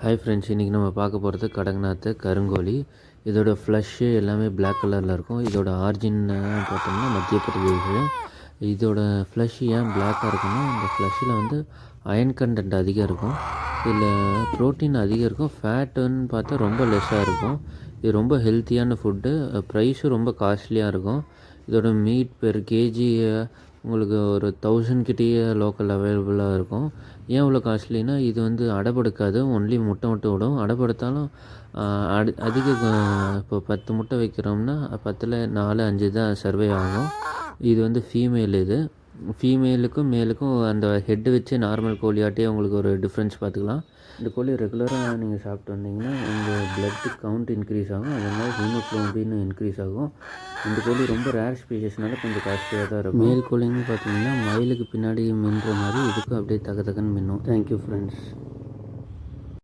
Hi friends, இன்றைக்கி நம்ம பார்க்க போகிறது கடக்நாத் கருங்கோழி. இதோட ஃப்ளஷ்ஷு எல்லாமே பிளாக் கலரில் இருக்கும். இதோட ஆரிஜின் பார்த்தோம்னா மத்திய பிரதேஷ். இதோட ஃப்ளஷ் ஏன் பிளாக்காக இருக்குன்னா, இந்த ஃப்ளஷ்ஷில் வந்து அயன் கண்டென்ட் அதிகம் இருக்கும். இதில் ப்ரோட்டீன் அதிகம் இருக்கும். ஃபேட்டுன்னு பார்த்தா ரொம்ப லெஸ்ஸாக இருக்கும். இது ரொம்ப ஹெல்த்தியான ஃபுட்டு. ப்ரைஸும் ரொம்ப காஸ்ட்லியாக இருக்கும். இதோட மீட் பெர் கேஜி உங்களுக்கு ஒரு 1000 கிட்டேயே லோக்கல் அவைலபிளாக இருக்கும். ஏன் இவ்வளோ காஸ்ட்லினா, இது வந்து அடைப்படுக்காது. ஒன்லி முட்டை மட்டும் விடும். அடைப்படுத்தாலும் அதிக இப்போ 10 முட்டை வைக்கிறோம்னா 10ல் 4 5 தான் சர்வே ஆகும். இது வந்து ஃபீமேல். இது ஃபீமேலுக்கும் மேலுக்கும் அந்த ஹெட்டு வச்சு நார்மல் கோழியாட்டே உங்களுக்கு ஒரு டிஃப்ரென்ஸ் பார்த்துக்கலாம். இந்த கோழி ரெகுலராக நீங்கள் சாப்பிட்டு வந்தீங்கன்னா உங்கள் பிளட் கவுண்ட் இன்க்ரீஸ் ஆகும். அதனால் ஹீமோக்ளோபின் இன்க்ரீஸ் ஆகும். இந்த கோழி ரொம்ப ரேர் ஸ்பீஷஸ்னால கொஞ்சம் காஸ்ட்லியாக தான் இருக்கும். மேல் கோழின்னு பார்த்தீங்கன்னா மயிலுக்கு பின்னாடி மின்னுற மாதிரி இதுக்கும் அப்படியே தகன்னு மின்னும். Thank you friends.